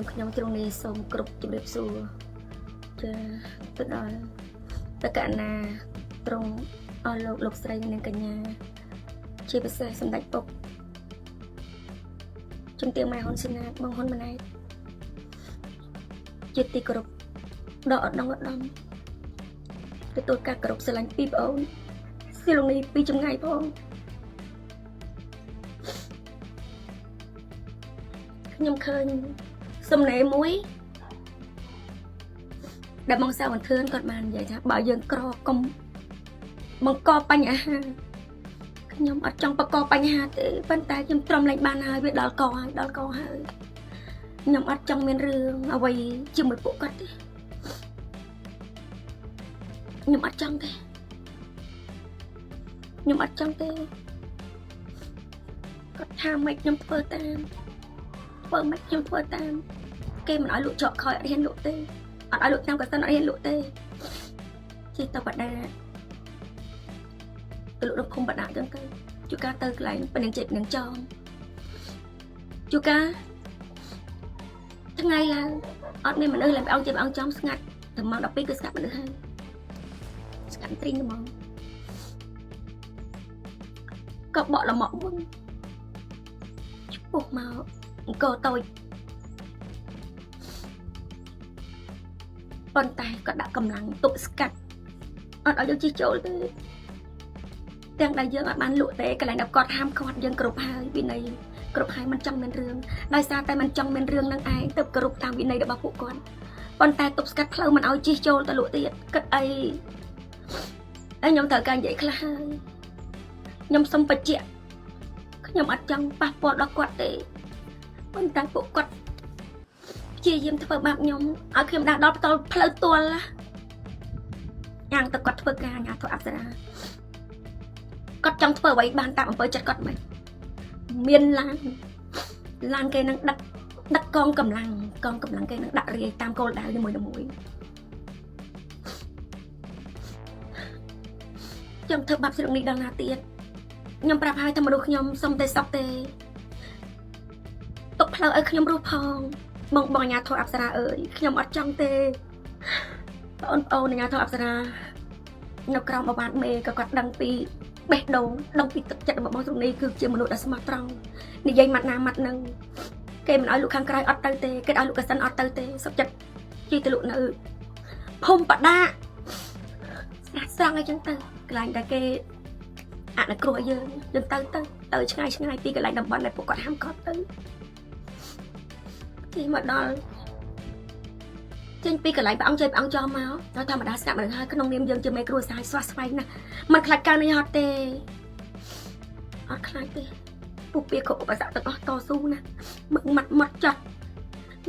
ខ្ញុំទ្រង់នេះសូមគ្រប់ជម្រាបសួរចាទៅដល់តកណាទ្រង់អស់លោកស្រីនិងកញ្ញាជាពិសេសសម្ដេចពុកជំទាវម៉ែហ៊ុនស៊ិនណាតបងហ៊ុនម៉ាណែតជាទីគោរពដ៏ឧត្តមឧត្តមទទួលការគោរពស្រឡាញ់ពីបងអូនសិលងនេះពីចម្ងាយផងខ្ញុំឃើញសំណេរមួយដែលបងសាវន្ទឿនគាត់បាននិយាយថាបើយើងក្រកុំបង្កបញ្ហាខ្ញុំអត់ចង់បង្កបញ្ហាទេប៉ុន្តែខ្ញុំទ្រាំលែងបានហើយវាដល់កហើយខ្ញុំអត់ចង់មានរឿងអ្វីជាមួយពួកគាត់ទេខ្ញុំអត់ចង់ទេគាត់ថាមិនខ្ញុំធ្វើតាមខ្ញុំធ្វើតាមគេមិនឲ្យលក់ចកខ້ອຍអត់ហ៊ានលក់ទេអត់ឲ្យលក់តាមកសិនអត់ហ៊ានលក់ទេជាតបដាទៅលក់ក្នុងភូមិបដាចឹងទៅជួការទៅកន្លែងប៉ណ្ណឹងចិត្តនឹងចងជួការថ្ងៃឡើងអត់មានមនុស្សឡើងព្រះអង្គជាព្រះអង្គចំស្ងាត់តែម៉ោង12គឺស្ងាត់មនុស្សហើយស្ងាត់ទ្រីងហ្មងក៏បកលមកវិញឈ្មោះមកអង្គតូចប៉ុន្តែក៏ដាក់កម្លាំងទប់ស្កាត់អត់ឲ្យយើងជិះចូលទេទាំងដែលយើងអត់បានលក់ទេកន្លែងដែលគាត់ហាមឃាត់យើងគ្រប់ហើយវិន័យគ្រប់ហើយមិនចង់មានរឿងដោយសារតែមិនចង់មានរឿងនឹងឯងទៅគ្រប់តាមវិន័យរបស់ពួកគាត់ប៉ុន្តែទប់ស្កាត់ផ្លូវមិនឲ្យជិះចូលទៅលក់ទៀតគិតអីខ្ញុំត្រូវការនិយាយខ្លះហើយខ្ញុំសុំបញ្ជាក់ខ្ញុំអត់ចង់ប៉ះពាល់ដល់គាត់ទេប៉ុន្តែពួកគាត់ព្យាយាមធ្វើបាបខ្ញុំឲ្យខ្ញុំដាក់ដល់ផ្លូវទាល់យ៉ាងតែគាត់ធ្វើការញាធ្វើអប្សរាគាត់ចង់ធ្វើអ្វីបានតាមអំពើចិត្តគាត់មិនមានឡានគេនឹងដឹកកងកម្លាំងគេនឹងដាក់រាយតាមគោលដៅមួយខ្ញុំធ្វើបាបស្រុកនេះដល់ណាទៀតខ្ញុំប្រាប់ឲ្យតែមនុស្សខ្ញុំសុំតែសក់ទេទុកផ្លូវឲ្យខ្ញុំរស់ផងបងអាញាធរអប្សរាអើយខ្ញុំអត់ចង់ទេបងប្អូនអាញាធរអប្សរានៅក្រោមអាវ៉ាតមេក៏គាត់ដឹងពីបេះដូងដឹងពីទឹកចិត្តរបស់បងស្រុកនេះគឺជាមនុស្សដ៏ស្មោះត្រង់និយាយម៉ាត់ណាម៉ាត់នឹងគេមិនឲ្យលោកខាងក្រៅអត់ទៅទេគេឲ្យលោកកសិនអត់ទៅទេសុខចិត្តជិះទៅលោកនៅភូមិបដាស្រង់អីចឹងទៅកន្លែងដែលគេអនុគ្រោះយើងទៅឆ្ងាយពីកន្លែងតំបន់ដែលពួកគាត់ហាមឃាត់ទៅទីមកដល់ចេញពីកន្លែងព្រះអង្គជ័យព្រះអង្គចោលមកដល់ធម្មតាស្កាត់មនុស្សហើយក្នុងនាមយើងជាមេគ្រួសារស្វាស្វែងណាស់មិនខ្លាចការនេះអត់ទេអត់ខ្លាចទេពួកពាគ្រប់ឧបសគ្គទាំងអស់តស៊ូណាមឹកមាត់ចោះ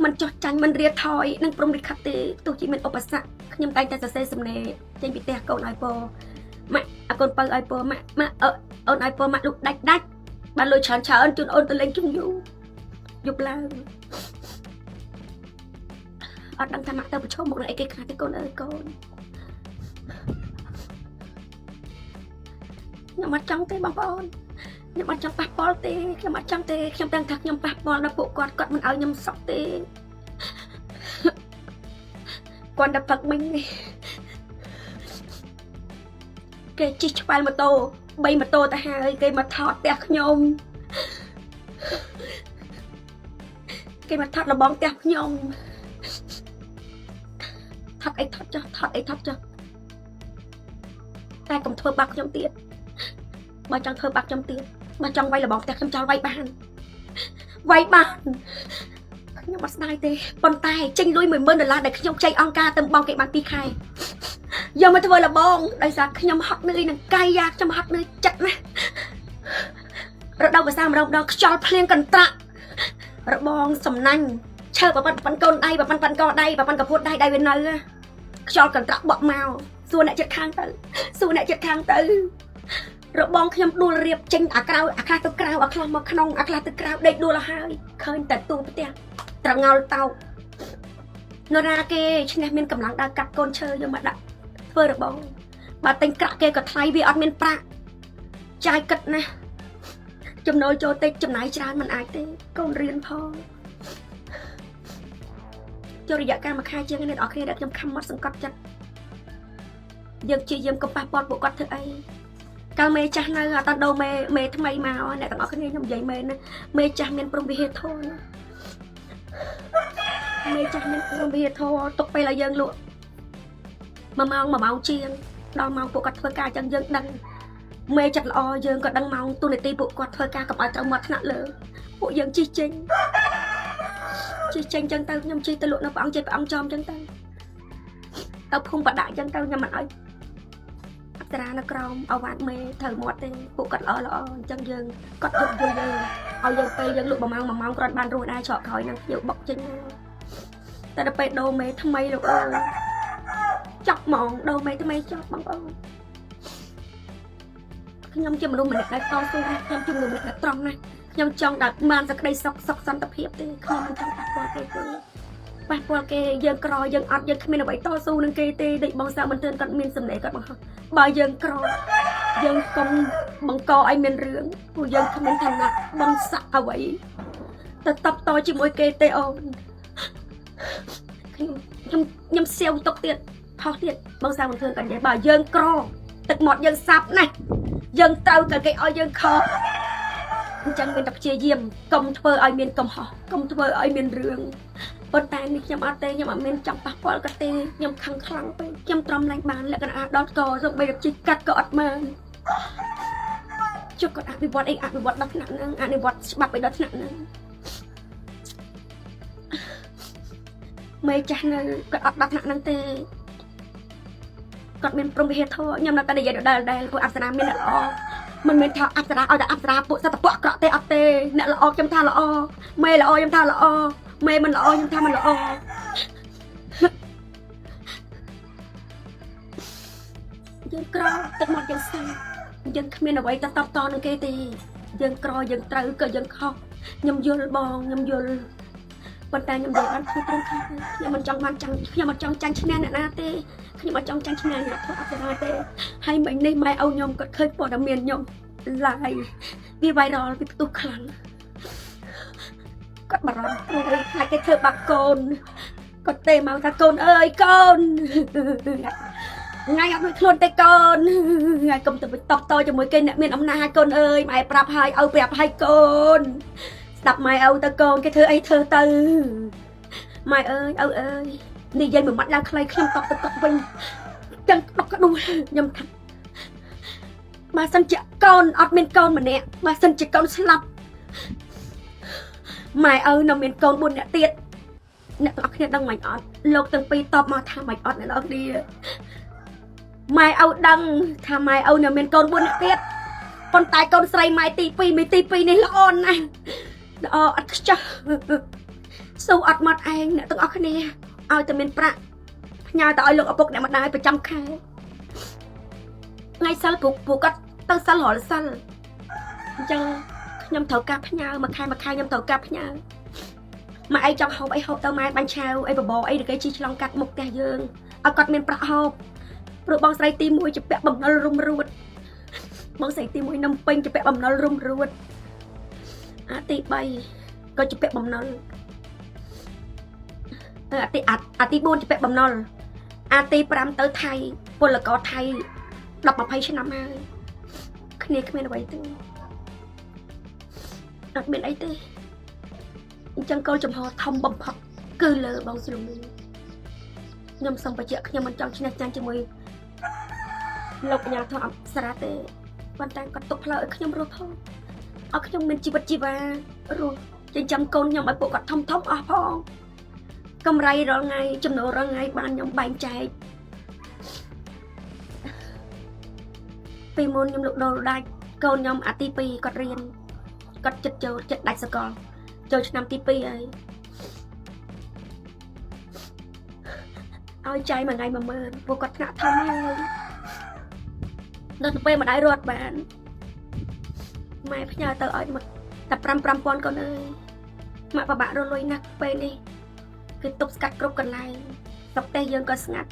មិនចោះចាញ់មិនរៀថយនឹងព្រមលិខិតទេទោះជាមានឧបសគ្គខ្ញុំតែងតែសរសេរសំណេរចេញពីផ្ទះកូនឲ្យពម៉ាក់អាកូនបើឲ្យពម៉ាក់អូនឲ្យពម៉ាក់លុកដាច់បានលុយច្រើនជូនអូនទៅលេងជុំយូយប់ឡើងអត់ដឹងថាម៉ាក់ទៅប្រឈមមុខនឹងអីគេខ្លះទេកូនអើយកូនខ្ញុំអត់ចង់ទេបងប្អូនខ្ញុំអត់ចង់ប៉ះពាល់ទេខ្ញុំអត់ចង់ទេខ្ញុំដឹងថាខ្ញុំប៉ះពាល់ដល់ពួកគាត់មិនឲ្យខ្ញុំសុខទេគាត់តែផឹកមិញនេះគេជិះឆ្វែលម៉ូតូ3ម៉ូតូទៅហើយគេមកថតផ្ទះខ្ញុំគេមកថតលបងផ្ទះខ្ញុំថតអីថតចុះតែកុំធ្វើបាបខ្ញុំទៀតបើចង់ធ្វើបាបខ្ញុំទៀតបើចង់វាយលបងផ្ទះខ្ញុំចោលវាយបានខ្ញុំអត់ស្ដាយទេប៉ុន្តែចេញលុយ$10000ដែលខ្ញុំចៃអង្គការទៅបងគេបាន2ខែយកមកធ្វើលបងដោយសារខ្ញុំហត់នឿយនឹងកាយយ៉ាខ្ញុំហត់នឿយចិត្តណាស់រដូវវស្សាម្ដងខ្យល់ភ្លៀងកន្ត្រាក់របងសំណាញ់ឈើប៉ាន់កូនដៃប៉ាន់កដៃប៉ាន់កពួតដៃវានៅខ្យល់កន្ត្រាក់បក់មកសួរអ្នកចិត្តខាងទៅរបងខ្ញុំដួលរៀបចេញអាក្រៅអាខ្លះទៅក្រៅអាខ្លះមកក្នុងអាខ្លះទៅក្រៅដេកដួលហើយឃើញតែទូផ្ទះត្រងោលតោកនរណាគេឈ្នះមានកម្លាំងដើរកាត់កូនឈើយកមកដាក់ធ្វើរបងបើទិញក្រាក់គេក៏ថ្លៃវាអត់មានប្រាក់ចាយគិតណាស់ចំណូលចូលតិចចំណាយច្រើនមិនអាចទេកូនរៀនផង ចូលរយៈកាលមួយខែជាងនេះអ្នកនរគ្នាដែលខ្ញុំខំមកសង្កត់ចិត្តយើងជាយាមកុំប៉ះពាល់ពួកគាត់ធ្វើអីកាលមេចាស់នៅអត់ដូរមេថ្មីមកអ្នកទាំងអស់គ្នាខ្ញុំនិយាយមែនណាមេចាស់មានព្រមវិហារធម៌មេចាស់មានព្រមវិហារធម៌ទុកពេលឲ្យយើងលក់1 ម៉ោងជាងដល់ម៉ោងពួកគាត់ធ្វើការចឹងយើងដឹងមេចិត្តល្អយើងក៏ដឹងម៉ោងទូនាទីពួកគាត់ធ្វើការកុំឲ្យត្រូវមកថ្នាក់លើពួកយើងជិះចេញចឹងទៅខ្ញុំជិះទៅលក់នៅព្រះអង្គចិត្តព្រះអង្គចំចឹងទៅភូមិបដាក់ចឹងទៅខ្ញុំមិនឲ្យអប្សរានៅក្រោមអវ៉ាត់មេត្រូវមាត់ទេពួកគាត់ល្អអញ្ចឹងយើងគាត់យកយើងឲ្យយើងពេលយើងលក់1 ម៉ោងគ្រាន់បានរស់ដែរច្រកក្រោយហ្នឹងយើងបុកចេញតែដល់ពេលដូរមេថ្មីលោកអើយចាប់ហ្មងដូរមេថ្មីចាប់បងប្អូនខ្ញុំជាមនុស្សម្នាក់ដែលតស៊ូខ្ញុំជាមនុស្សដែលត្រង់ណាស់ខ្ញុំចង់ដាក់បានសេចក្តីសុខសន្តិភាពទេខ្ញុំមិនចង់ប៉ះពាល់គេទេប៉ះពាល់គេយើងក្រយើងអត់យើងគ្មានអ្វីតស៊ូនឹងគេទេដូចបងសាមិនទឿនគាត់មានសម្ដីគាត់បង្ហោះបើយើងក្រយើងកុំបង្កឲ្យមានរឿងពួកយើងគ្មានឋានៈបងស័កអ្វីទៅតបតជាមួយគេទេអូនខ្ញុំសៀវទុកទៀតផុសទៀតបងសាមិនទឿនគាត់និយាយបើយើងក្រទឹកមាត់យើងសាប់ណាស់យើងត្រូវតែគេឲ្យយើងខកអញ្ចឹងមានតែព្យាយាមកុំធ្វើឲ្យមានកំហុសកុំធ្វើឲ្យមានរឿងប៉ុន្តែនេះខ្ញុំអត់ទេខ្ញុំអត់មានចង់ប៉ះពាល់គាត់ទេខ្ញុំខឹងខ្លាំងពេកខ្ញុំទ្រាំឡើងបានលក្ខណៈដល់កសូម្បីតែជីកាត់ក៏អត់បានជុកគាត់អភិវឌ្ឍអភិវឌ្ឍដល់ថ្នាក់ហ្នឹងអនុវត្តច្បាប់ឲ្យដល់ថ្នាក់ហ្នឹងមេចាស់នៅគាត់អត់ដល់ថ្នាក់ហ្នឹងទេគាត់មានព្រមវិហារធម៌ខ្ញុំនៅតែនិយាយដែលពួកអប្សរាមានអ្នកល្អមិនមែនថាអប្សរាឲ្យតែអប្សរាពួកសត្វពួកអាក្រក់ទេអត់ទេអ្នកល្អខ្ញុំថាល្អមេល្អខ្ញុំថាល្អមេមិនល្អខ្ញុំថាមិនល្អយើងក្រទឹកមាត់យើងស្អាតយើងគ្មានអ្វីទៅតបតនឹងគេទេយើងក្រយើងត្រូវក៏យើងខុសខ្ញុំយល់បងខ្ញុំយល់ប៉ុន្តែខ្ញុំនិយាយបានធ្វើត្រង់ខ្ញុំមិនចង់បានខ្ញុំមិនចង់ចាញ់ឈ្នះអ្នកណាទេខ្ញុំអត់ចង់ចាញ់ឈ្នះអ្នកធ្វើអប្សរាទេហើយមិញនេះម៉ែឪខ្ញុំគាត់ឃើញព័ត៌មានខ្ញុំឡាយវា viral វាផ្ទុះខ្លាំងគាត់បារម្ភព្រោះខ្លាចគេធ្វើបាបកូនគាត់ទេមកថាកូនអើយកូនថ្ងៃអត់មួយខ្លួនទេកូនហើយកុំទៅតបតជាមួយគេអ្នកមានអំណាចកូនអើយម៉ែប្រាប់ហើយឪប្រាប់ហើយកូនស្ដាប់ម៉ែឪទៅកូនគេធ្វើអីធ្វើទៅម៉ែអើយឪអើយនិយាយមួយម៉ាត់ឡើងខ្លីខ្ញុំតបទៅគាត់វិញចឹងដុកក្ដួលខ្ញុំថាបើសិនជាកូនអត់មានកូនម្នាក់បើសិនជាកូនស្លាប់ម៉ែឪនៅមានកូន4នាក់ទៀតអ្នកទាំងអស់គ្នាដឹងមិនអត់លោកទាំងពីរតបមកថាមិនអត់អ្នកនរគ្នាម៉ែឪដឹងថាម៉ែឪនៅមានកូន4នាក់ទៀតប៉ុន្តែកូនស្រីម៉ែទី2មីទី2នេះល្អណាស់ល្អអត់ខ្ចោះស៊ូអត់មកឯងអ្នកទាំងអស់គ្នាឲ្យតែមានប្រាក់ផ្ញើទៅឲ្យលោកឪពុកអ្នកម្ដាយប្រចាំខែថ្ងៃសិលពួកគាត់ទៅសិលរាល់សិលអញ្ចឹងខ្ញុំត្រូវការផ្ញើមួយខែខ្ញុំត្រូវការផ្ញើម៉ែឯងចង់ហូបអីហូបទៅម៉ែបាញ់ឆាវអីបបរអីទៅគេជីឆ្លងកាត់មុខផ្ទះយើងឲ្យគាត់មានប្រាក់ហូបព្រោះបងស្រីទី1ជាពាក់បំណុលរុំរួតបងស្រីទី1នៅពេញជាពាក់បំណុលរុំរួតអាទី3ក៏ជាពាក់បំណុលអាទី4ជាពាក់បំណុលអាទី5ទៅថៃពលករថៃ10-20 ឆ្នាំហើយគ្នាគ្មានអ្វីទេអត់មានអីទេអញ្ចឹងគោលចំហធំបំផុតគឺលើបងស្រីខ្ញុំសូមបញ្ជាក់ខ្ញុំមិនចង់ឈ្នះចាញ់ជាមួយលោកកញ្ញាធម៌អប្សរាទេប៉ុន្តែគាត់ទុកផ្លូវឲ្យខ្ញុំរស់ផងឲ្យខ្ញុំមានជីវិតជីវ៉ារស់ចិញ្ចឹមកូនខ្ញុំឲ្យពួកគាត់ធំអស់ផងកម្រៃរាល់ថ្ងៃចំណូលរាល់ថ្ងៃបានខ្ញុំបែងចែកពីមុនខ្ញុំលោកដូរដាច់កូនខ្ញុំអាទី2គាត់រៀនគាត់ចិត្តដាច់សកលចូលឆ្នាំទី2ហើយឲ្យចាយមួយថ្ងៃ10000ពួកគាត់ថ្នាក់ធំហើយដល់ទៅពេលម្ដាយរត់បានម៉ែផ្ញើទៅឲ្យតែ5,000កូនអើយម៉ាក់បបាក់រលុយណាស់ពេលនេះគឺទប់ស្កាត់គ្រប់កន្លែងស្រុកទេសយើងក៏ស្ងាត់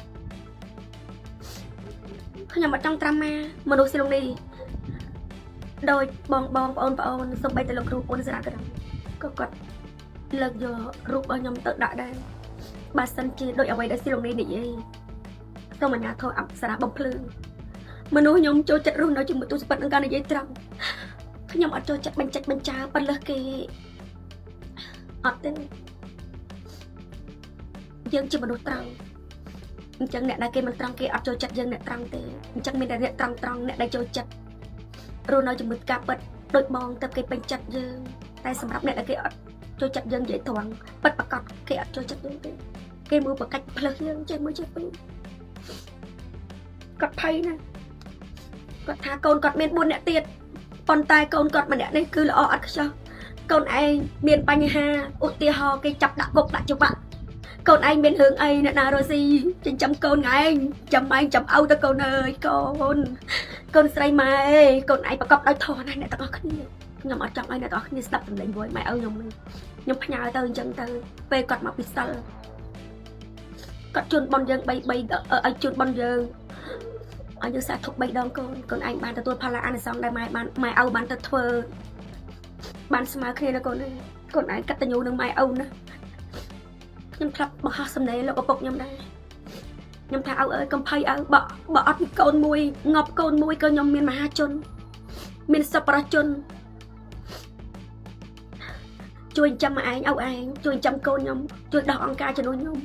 ខ្ញុំអត់ចង់ត្រាំម៉ាមនុស្សស្រុកនេះដោយបងប្អូនសូម្បីតែលោកគ្រូពុនសារ៉ាក៏គាត់លើកយករូបរបស់ខ្ញុំទៅដាក់ដែរ bà sân chia đội ở vậy đã xin lòng đi gì tôi mà nhà thôi ẩm xả bông phư mà nói nhóm cho chặt luôn nói chừng một tôi sẽ bắt ăn này dây trăng nhóm ở cho chặt bánh cháo bắt lơ kì ở tên dân chỉ mà đồ trăng chẳng nè đại kia mình trăng kia ở cho chặt dân nè trăng thế chẳng mình nè trăng nè đại cho chặt rồi nói chừng một cà bật đôi mong tập kia bánh chặt dân tay sầm rắp nè đại kia cho chặt dân dễ thoáng bắt bạc cọt kia cho chặt dân kia mua một cách phật dân chơi mới chơi pin cọt thay nè cọt thả con cọt miền buôn nè tiệt con tai con cọt mà nè đây cứ là ọt cho con ai miền bánh ha út tia ho cái chập đã cục lại chụp bạn con anh miền hướng ai nè nào rồi gì trên chấm con anh chấm âu cho con ơi con say mai con ai bạc cọt đôi thò này nè tao có cái nhom ở trong ai nè tao có cái đập thành với mày ơi nhom phải nhào tới chân tới về cọt mà bị sal cọt chuồn bòn dương bay ở anh chuồn bòn dương anh dương xa thuộc bay đón con anh bàn từ tôi pha là ăn xong đây mai âu bàn từ thưa bàn smart kia là con anh cắt tay nhu nương mai âu nữa nhom thắp bỏ xâm này là bọc nhom đây nhom thà âu ơi con phay âu bỏ con mui ngọc con mui con nhom miền mà chôn miền sập ra chôn chui chăm anh âu anh chui chăm con nhom chui đỏ ăn ca cho nó nhom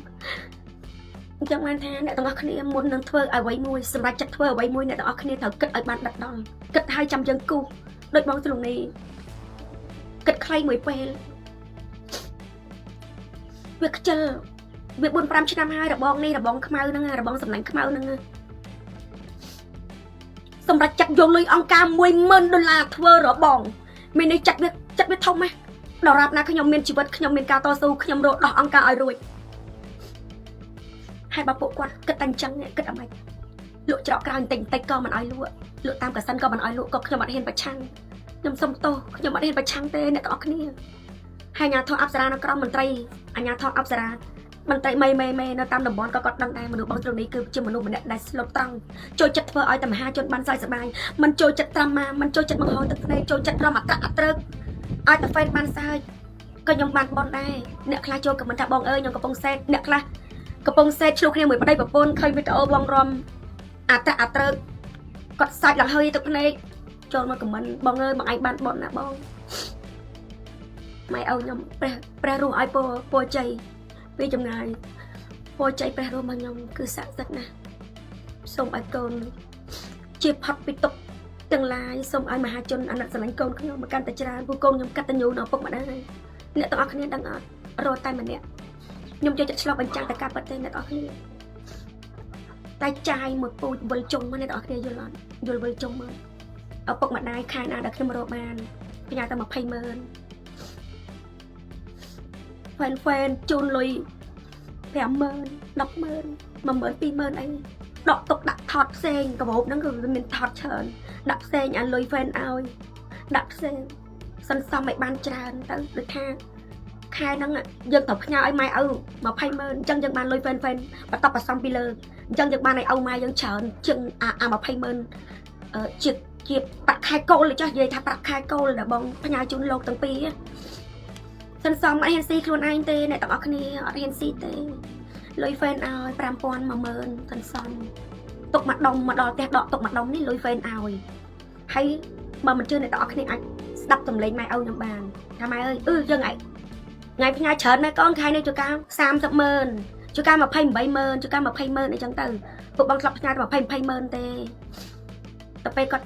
trong anh tha nè tao có khné muốn nâng thưa ở quấy môi sầm ra chặt thưa ở quấy môi nè tao có khné thở cất ở bàn đặt đòn cất 200 dân cu đôi bóng từ lúc này cất khay mới quen việc chờ việc buôn pram năm 2 là bong này là bong khmau nâng là bong sầm lạnh khmau nâng sầm ra chặt vô lưới ông ca $10,000 thưa rõ bong mình đi chặt biết thông mà đỏ rạp na khnyom miền chỉ vật khnyom miền cao to su khnyom rộ đỏ ông ca ở rồi hai bà bộ quạt cất anh trắng nè cất ở mày lụa chợ cao tình tay co mình ai lụa tam cả sân co mình ai lụa có khnyom mặt hiền bạch trăng nhom sông tô khnyom mặt hiền bạch trăng tê nè tao khné hai nhà thọ áp ra nó con mình tây anh nhà thọ áp ra mình tây mây nó tam đồng bón có đăng đai mà được bao nhiêu đấy cứ chưa mà nụ mình đại lột tăng trôi chặt vợ ai tầm 2 chôn ban sai sờ bài mình trôi chặt tam mà mình trôi chặt bằng hồi từ đây trôi chặt ra mặt cắt trơ ai tập phèn ban sai có nhom ban bon đây nè khai trôiกับmình thà bong ơi nhomกับbong xe nè khaiกระปงเซตลูกเนี่ยเหมือนไปได้แบบปนเคยไปเอาบองรอมอาจจะกดใส่หลังเฮยตุกเนี่ยโจนมากับมันบองเอ้ยบางไอ้บ้านบอลนะบองไม่เอายำแปรรูปไอ้โปใจไปจำไงโปใจแปรรูปมันยำคือสักนะส่งไอ้โกนเจ็บพัดไปตกตั้งลายส่งไอ้มหาชนอันนั้นสมัยโกนเขาเอามาการแต่จราผู้โกนยำกัตตันยูนเอาปกมาได้เนี่ยต้องเอาคะแนนดังรอตายมันเนี่ยnhung cho chặt lọc bánh tráng tại cả bát này đó kia tay chai một bụi bồi trùng mà này đó kia vô bồi trùng mà ở bậc mặt này khai nào đã khi mà đồ bàn cái nhà ta mà pay mơn phèn chôn lùi phèn mơn đọc mơn mà mơn pi mơn anh đọc tục đặt thọt sen cả bộ nó cứ mình thọt chởn đặt sen anh lùi phèn ao đặt sen sân xong mày ban tràn tới được ha khai năng dân tộc nhau ai mai âu mà pay mơn chân dân ban lôi phèn và tập ở xong pi lơ chân dân ban này âu mai dân chởn chừng mà pay mơn triệt bạc khai câu là cho về tháp bạc khai câu là bông nhà chun lột từng pi á sân xong anh si luôn anh tê này tao ở cái này anh si tê lôi phèn ao pram pon mà mơn sân xong tục mặt đồng mà đỏ tẹt đỏ tục mặt đồng ní lôi phèn ao hay mà mình chơi này tao ở cái này anh đập tầm lên mai âu nhầm bàn thà mai ơi dân ấy ngày nhà chợt này con khai này cho cao sam sập mơn cho cao mà pay 7,000cho cao mà pay mơn này chẳng từ tụi bằng lọc nhà mà pay mơn tê tập pe còn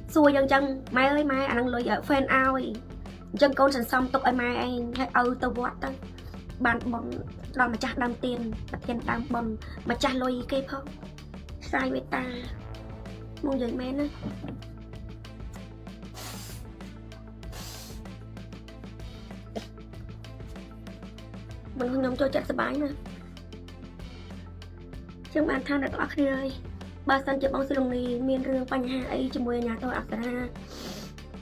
xui dân chân mai ơi mai anh đang lôi ở fan ao dân con sẵn xong tục ai mai anh hay tao vót tới bàn bóng đòn mà chặt đam tiền đam bóng mà chặt lôi cây phong sai với ta mua giấy men á mình không nhầm cho chặt sờ bái nè chẳng bàn than đã tỏ khi ơi ba sân chụp bóng lồng này miền rương bánh hà ấy cho mùi nhà tôi ạc ra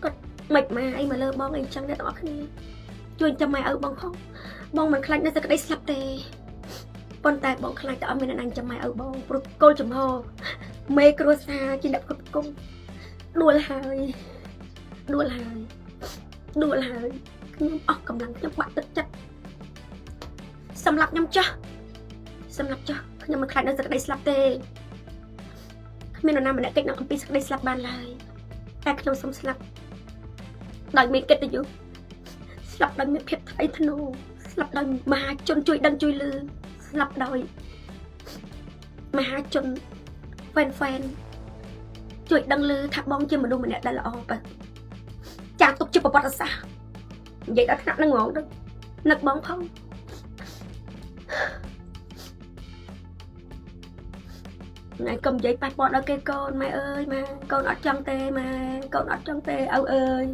có mệt mà ấy mà lơ bóng ấy chẳng để tỏ khi chuyên cho mày ở bóng không bóng mình khai nó sẽ có đấy sắp tê con tay bóng khai tỏ mình anh cho mày ở bóng cô chùm hồ mê cua xa trên đập cục cung đùa lại nhưng ọc cầm lăng cho bạn tất chất xâm lập nhâm cho សម្រាប់ចុះខ្ញុំមិនខ្លាចនៅសេចក្តីស្លាប់ទេគ្មាននរណាម្នាក់កិច្ចនៅអំពីសេចក្តីស្លាប់បានឡើយតែខ្ញុំសូមស្លាប់ដោយមានកិត្តិយសស្លាប់ដោយមានភាពថ្លៃថ្នូរស្លាប់ដោយមហាជនជួយដឹងជួយលឺស្លាប់ដោយមហាជនហ្វេនជួយដឹងលឺថាបងជាមនុស្សម្នាក់ដែលល្អបើចាស់ទុកជាប្រវត្តិសាស្ត្រនិយាយដល់ថ្នាក់ហ្នឹងហ្មងនឹកបងផងថ្ងៃកុំនិយាយប៉ះពាល់ដល់គេកូនម៉ែអើយម៉ែកូនអត់ចង់ទេម៉ែកូនអត់ចង់ទេឪអើយ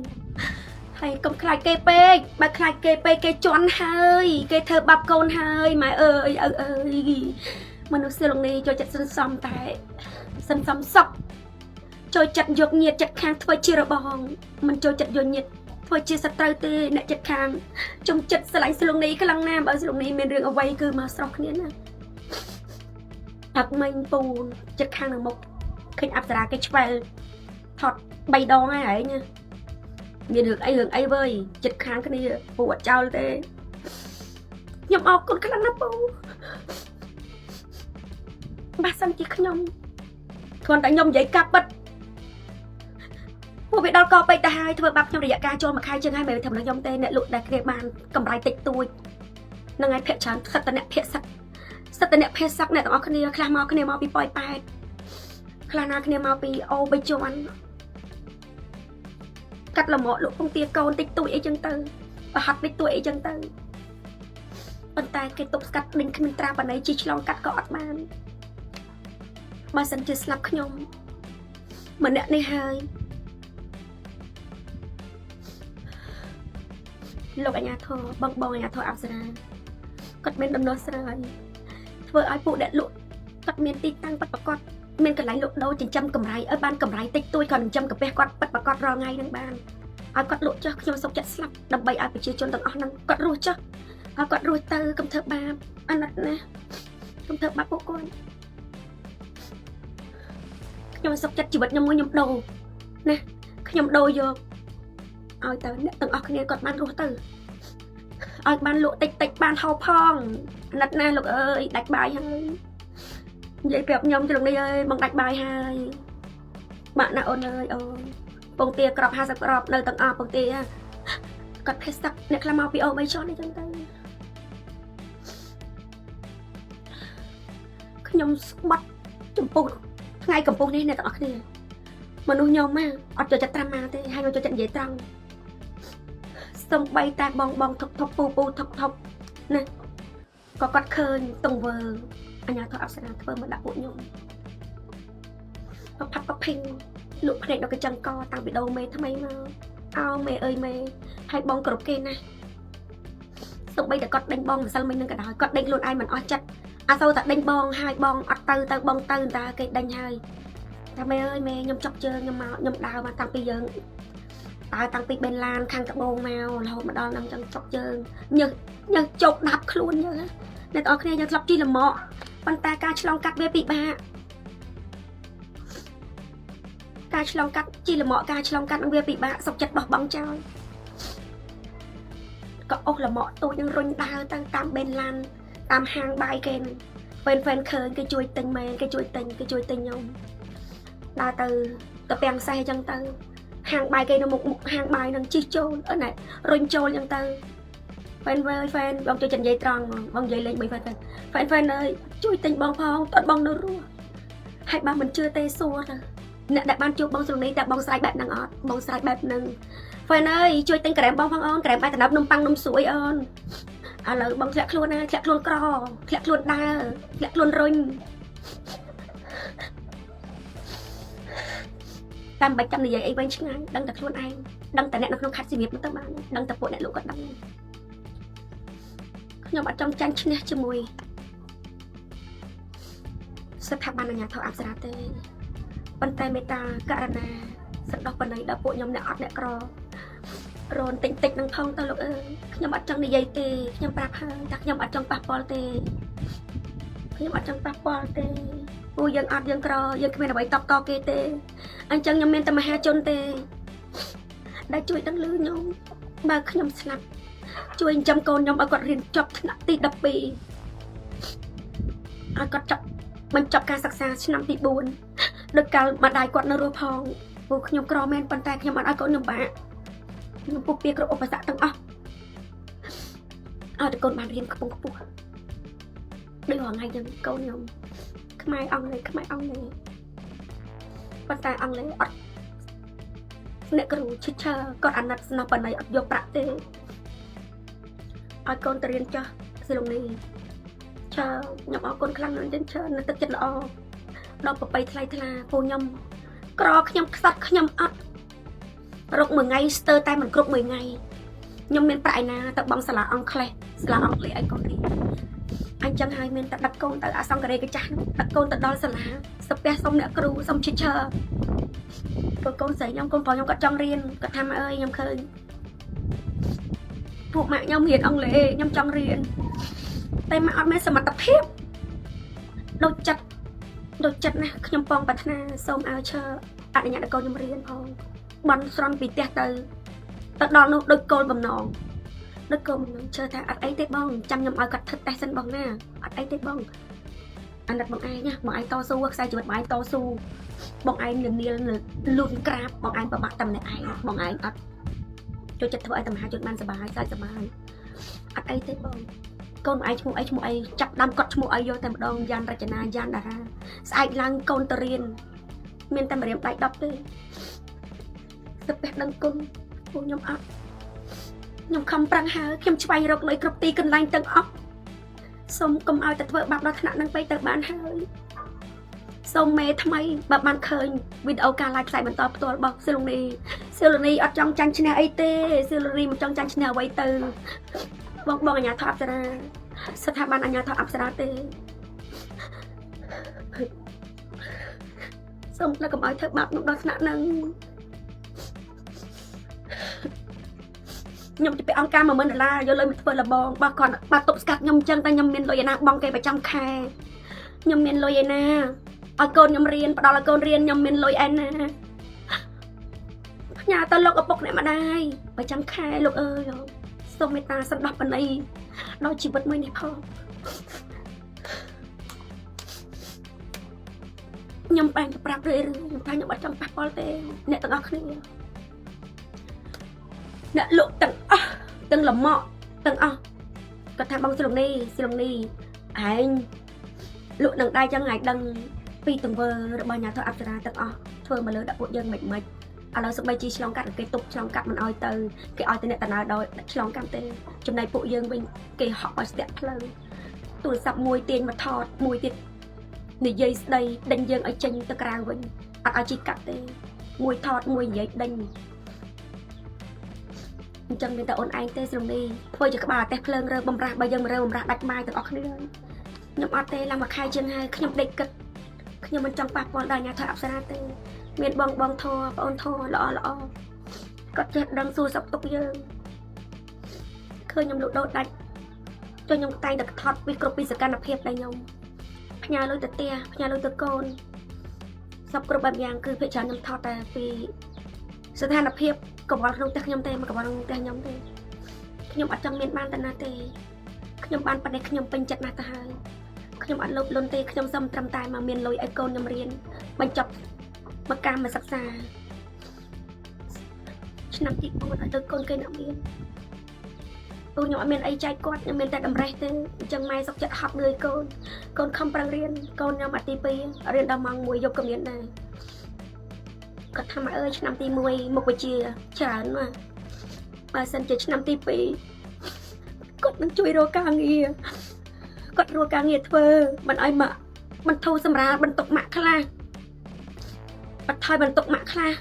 ហើយកុំខ្លាចគេពេកបើខ្លាចគេពេកគេជន់ហើយគេធ្វើបាបកូនហើយម៉ែអើយឪអើយមនុស្សស្រុកនេះចូលចិត្តសន្សំតែសន្សំសុខចូលចិត្តយកញាតិចិត្តខាងធ្វើជារបងមិនចូលចិត្តយកញាតិធ្វើជាសត្រូវទេអ្នកចិត្តខាងជុំចិត្តស្រឡាញ់ស្រុកនេះខ្លាំងណាស់បើស្រុកនេះមានរឿងអ្វីគឺមកស្រោះគ្នាណាអត់មិញពូចិត្តខាងនៅមុខឃើញអប្សរាគេឆ្វែលថត3ដងហើយហែងមានរឿងអីវើយចិត្តខាងគ្នាពូអត់ចោលទេខ្ញុំអរគុណខ្លាំងណាស់ពូបើសិនជាខ្ញុំគ្រាន់តែខ្ញុំនិយាយកាប់បិទពួកវាដល់កពេកទៅហើយធ្វើបាបខ្ញុំរយៈកាលចូលមួយខែជាងហើយមិនធ្វើដល់ខ្ញុំទេអ្នកលក់ដែលគ្នាបានកម្រៃតិចតួចនឹងឲ្យភាគច្រើនសិតតអ្នកភាគសឹកសិតតអ្នកភាគសឹកអ្នកទាំងអស់គ្នាខ្លះមកគ្នាមកពីប៉ោយប៉ែតខ្លះណាគ្នាមកពីអូបីជាន់កាត់លមកលក់ពងទាកូនតិចតួចអីចឹងទៅប្រហ័តតិចតួចអីចឹងទៅប៉ុន្តែគេទប់ស្កាត់ដេញគ្មានត្រាបណ្ណៃជីឆ្លងកាត់ក៏អត់បានបើសិនជាស្លាប់ខ្ញុំម្នាក់នេះហើយលោកអាញាធរបងអាញាធរអប្សរាគាត់មានដំណោះស្រាយធ្វើឲ្យពួកអ្នកលក់គាត់មានទីតាំងប៉ັດប្រកបមានកន្លែងលក់ដូរចិញ្ចឹមកម្រៃឲ្យបានកម្រៃតិចតួចគាត់ចិញ្ចឹមកាពះគាត់ប៉ັດប្រកបរាល់ថ្ងៃនឹងបានឲ្យគាត់លក់ចុះខ្ញុំសុខចិត្តស្លាប់ដើម្បីឲ្យប្រជាជនទាំងអស់ហ្នឹងគាត់រស់ចុះឲ្យគាត់រស់ទៅកុំធ្វើបាបអាណិតណាកុំធ្វើបាបពួកគាត់ខ្ញុំសុខចិត្តជីវិតខ្ញុំមួយខ្ញុំដូរណាខ្ញុំដូរយកឲ្យទៅអ្នកទាំងអស់គ្នាគាត់បានរស់ទៅឲ្យបានលក់តិចបានហៅផងអាណិតណាលោកអើយដាច់បាយហើយនិយាយប្រាប់ខ្ញុំត្រង់នេះអើយបងដាច់បាយហើយបាក់ណាអូនអើយអូនពងទាក្រប50ក្របនៅទាំងអស់ពងទាគាត់ភេសទឹកអ្នកខ្លះមកពីអូ3ជាន់អីចឹងទៅខ្ញុំស្បាត់ចំពោះថ្ងៃកំពុះនេះអ្នកទាំងអស់គ្នាមនុស្សខ្ញុំអត់ចូលចិត្តត្រាំមកទេហើយខ្ញុំចូលចិត្តនិយាយត្រង់សំបីតែបងធប់ពូធប់ណាក៏គាត់ឃើញទង្វើអញ្ញាធអប្សរាធ្វើមកដាក់ពួកខ្ញុំប្រផាត់ប្រភិញលក់ភ្នែកដល់កញ្ចឹងកតាំងពីដូរមេថ្មីមកអោមេអើយមេហើយបងគ្រប់គេណាសំបីតែគាត់ដេញបងម្សិលមិញនឹងក៏ដោយគាត់ដេញខ្លួនឯងមិនអស់ចិត្តអាសូវតែដេញបងហើយបងអត់ទៅបងទៅតាគេដេញហើយតែមេអើយមេខ្ញុំចុកជើងខ្ញុំមកខ្ញុំដើរមកតាំងពីយើងតាំងពីបេនឡានខាងត្បូងមករហូតមកដល់នឹងចឹងចុកជើងញើសជោគដាប់ខ្លួនយើងណាអ្នកទាំងអស់គ្នាយើងធ្លាប់ជិះលំមកប៉ុន្តែការឆ្លងកាត់វាពិបាកការឆ្លងកាត់ជិះលំមកការឆ្លងកាត់នឹងវាពិបាកសុខចិត្តបោះបង់ចោលក៏អស់លំមកទូចនឹងរុញដើរទៅតាមបេនឡានតាមហាងបាយគេហ្វេនឃើញគេជួយទិញមែនគេជួយទិញខ្ញុំដើរទៅពាំងសេះអញ្ចឹងទៅហាងបាយគេនៅមុខហាងបាយនឹងជិះចូលអឺណែរុញចូលអញ្ចឹងទៅហ្វេនបងជួយចិននិយាយត្រង់បងនិយាយលេង3ហ្វេនអើយជួយទិញបងផងតើបងនៅរស់ហើយបើមិនជឿទេសួរទៅអ្នកដែលបានជួបបងស្រុកនេះតើបងស្រ័យបែបហ្នឹងអត់បងស្រ័យបែបហ្នឹងហ្វេនអើយជួយទិញក្រែមបងផងអូនក្រែមបាយតំណប់នំប៉័ងនំស្រួយអូនឥឡូវបងធ្លាក់ខ្លួនណាធ្លាក់ខ្លួនក្រធ្លាក់ខ្លួនដើរធ្លាក់ខ្លួនរុញតាមបាច់ចាំនិយាយអីវិញឆ្ងាយដឹងតែខ្លួនឯងដឹងតែអ្នកនៅក្នុងខេត្តសៀមរាបទៅបានដឹងតែពួកអ្នកលោកគាត់ដឹងខ្ញុំអត់ចង់ចាញ់ឈ្នះជាមួយស្ថាប័នអាជ្ញាធរអប្សរាទេប៉ុន្តែមេត្តាករណាសន្តោសបណៃដល់ពួកខ្ញុំអ្នកអត់អ្នកក្ររនតិចនឹងផងទៅលោកអើយខ្ញុំអត់ចង់និយាយទេខ្ញុំប្រាប់ហើយតែខ្ញុំអត់ចង់ប៉ះពាល់ទេពួកយើងអត់យើងក្រយើងគ្មានអ្វីតបតគេទេអញ្ចឹងខ្ញុំមានតែមហាជនទេដែលជួយដឹងលឺខ្ញុំបើខ្ញុំស្លាប់ជួយចិញ្ចឹមកូនខ្ញុំឲ្យគាត់រៀនចប់ថ្នាក់ទី12 ឲ្យគាត់បញ្ចប់ការសិក្សាឆ្នាំទី4ដោយកាលម្ដាយគាត់នៅរស់ផងពួកខ្ញុំក្រមែនប៉ុន្តែខ្ញុំអត់ឲ្យកូនខ្ញុំបាក់ខ្ញុំពុះពៀគ្រប់ឧបសគ្គទាំងអស់ឲ្យតែកូនបានរៀនខ្ពង់ខ្ពស់ដូចរងថ្ងៃចឹងកូនខ្ញុំខ្មែរអង់គ្លេសប៉ុន្តែអង់គ្លេសអត់អ្នកគ្រូឈិះឈើគាត់អាណិតស្នប់បណ្ណៃអត់យកប្រាក់ទេឲ្យកូនទៅរៀនចោះសិលនីខ្ញុំអរគុណខ្លាំងណាស់ចឹងច្រើនទឹកចិត្តល្អដល់ប្របីថ្លៃថ្លាពូខ្ញុំក្រខ្ញុំខ្សត់ខ្ញុំអត់រកមួយថ្ងៃស្ទើរតែមិនគ្រប់មួយថ្ងៃខ្ញុំមានប្រាក់ឯណាទៅបង់សាលាអង់គ្លេសសាលាអង់គ្លេសឲ្យកូនរៀនអញ្ចឹងហើយមានតែដឹកកូនទៅអាសង្ការេកចាស់ដឹកកូនទៅដល់សាលាស្ពះសុំអ្នកគ្រូសុំឈិះឈើព្រោះកូនស្រីខ្ញុំកូនប្រុសខ្ញុំគាត់ចង់រៀនគាត់ថាម៉ែអើយខ្ញុំឃើញពួកម៉ាក់ខ្ញុំរៀនអង់គ្លេសខ្ញុំចង់រៀនតែម៉ាក់អត់មានសមត្ថភាពដូចចិត្តណាខ្ញុំពងប្រាថ្នាសូមឲ្យឈើអនុញ្ញាតឲ្យកូនខ្ញុំរៀនផងបន់ស្រន់ពីផ្ទះទៅដល់នោះដូចគោលបំណងឈើថាអត់អីទេបងចាំខ្ញុំឲ្យគាត់ធ្វើតេស្តសិនបងណាអត់អីទេបងអាណិតបងឯងណាបងឯងតស៊ូខ្សែជីវិតបងឯងតស៊ូបងឯងលនាលលូនក្រាបបងឯងប្របាក់តែម្នាក់ឯងបងឯងអត់ចូលចិត្តធ្វើឲ្យតែមហាជនបានសុបាយសើចសប្បាយអត់អីទេបងកូនឯងឈ្មោះអីចាប់ដាំគាត់ឈ្មោះអីយកតែម្ដងយ៉ានរចនាយ៉ានតារាស្អែកឡើងកូនទៅរៀនមានតែម្រាមដៃ10ទេស្ពះដឹងគុណពួកខ្ញុំអត់ខ្ញុំខំប្រឹងហើយខ្ញុំស្វែងរកលុយគ្រប់ទីកន្លែងទាំងអស់សូមកុំឲ្យតែធ្វើបាបដល់ថ្នាក់នឹងពេកទៅបានហើយសូមមេថ្មីបើបានឃើញវីដេអូការ live ផ្សាយបន្តផ្ទាល់របស់ស៊ីលនីអត់ចង់ចាញ់ឈ្នះអីទេស៊ីលនីមិនចង់ចាញ់ឈ្នះអ្វីទៅបងអាញាធរអប្សរាស្ថាប័នអាញាធរអប្សរាទេសូមលើកកុំឲ្យធ្វើបាបខ្ញុំដល់ថ្នាក់នឹងខ្ញុំទៅអង្គការ$10000យកលុយមកធ្វើលបងបើគាត់បាត់ទប់ស្កាត់ខ្ញុំអញ្ចឹងតែខ្ញុំមានលុយឯណាបងគេប្រចាំខែខ្ញុំមានលុយឯណាឲ្យកូនខ្ញុំរៀនផ្ដល់ឲ្យកូនរៀនខ្ញុំមានលុយឯណាផ្ញើទៅលោកឪពុកអ្នកម្ដាយប្រចាំខែលោកអើយសូមមេត្តាសន្តោសបណ្ណៃដល់ជីវិតមួយនេះផងខ្ញុំបែរទៅប្រាប់រឿយៗខ្ញុំថាខ្ញុំអត់ចង់ប៉ះពាល់ទេអ្នកទាំងអស់គ្នាអ្នកលក់ទាំងអស់ទាំងលម៉កទាំងអស់គាត់ថាបងសិលនីឯងលក់នឹងដៃចឹងឯងដឹងពីទង្វើរបស់អាញាធរអប្សរាទាំងអស់ធ្វើមកលើដាក់ពួកយើងមិនឥឡូវសម្បីជីឆ្លងកាត់គេទប់ឆ្លងកាត់មិនអោយទៅគេឲ្យតែអ្នកតាណើដោយឆ្លងកាត់ទេចំណែកពួកយើងវិញគេហក់ឲ្យស្ទាក់ផ្លូវទូរស័ព្ទមួយទាញមកថតមួយទៀតនិយាយស្ដីដេញយើងឲ្យចេញទៅក្រៅវិញអត់ឲ្យជីកាត់ទេមួយថតមួយនិយាយដេញអញ្ចឹងមានតែអូនឯងទេស្រមនីធ្វើជាក្បាលអាទេសភ្លើងរើបំរាស់បើយើងរើបំរាស់ដាច់បាយទាំងអស់គ្នាខ្ញុំអត់ទេឡើងមួយខែជាងហើយខ្ញុំដេកគិតខ្ញុំមិនចង់ប៉ះពាល់ដល់អាញាធរអប្សរាទេមានបងធរប្អូនធរល្អគាត់ចេះដឹងសួរសុខទុក្ខយើងឃើញខ្ញុំលក់ដូរដាច់ចុះខ្ញុំតែងតែថតពីគ្រប់ពីសកម្មភាពដែលខ្ញុំផ្ញើលុយទៅផ្ទះផ្ញើលុយទៅកូនសពគ្រប់បែបយ៉ាងគឺភាគច្រើនខ្ញុំថតតែពីស្ថានភាពកង្វល់ក្នុងផ្ទះខ្ញុំទេមកកង្វល់ក្នុងផ្ទះខ្ញុំទេខ្ញុំអត់ចង់មានបានតែណាទេខ្ញុំបានប៉ុណ្ណេះខ្ញុំពេញចិត្តណាស់ទៅហើយខ្ញុំអត់លោភលន់ទេខ្ញុំសុំត្រឹមតែមកមានលុយឲ្យកូនខ្ញុំរៀនបញ្ចប់មកការមកសិក្សាឆ្នាំទី4ឲ្យទៅកូនគេអ្នកមានទូខ្ញុំអត់មានអីចែកគាត់ខ្ញុំមានតែតម្រេះទេអញ្ចឹងម៉ែសុកចិត្តហត់លឿយកូនខំប្រឹងរៀនកូនខ្ញុំអាទី2រៀនដល់ម៉ោង1យប់ក៏មានដែរគាត់ថាម៉ែអើយឆ្នាំទី1មុខវិជ្ជាច្រើនណាស់បើសិនជាឆ្នាំទី2គាត់នឹងជួយរកការងារគាត់រកការងារធ្វើមិនឲ្យម៉ាក់មិនធូរសម្រាលបន្ទុកម៉ាក់ខ្លះបន្ថយបន្ទុកម៉ាក់ខ្លះ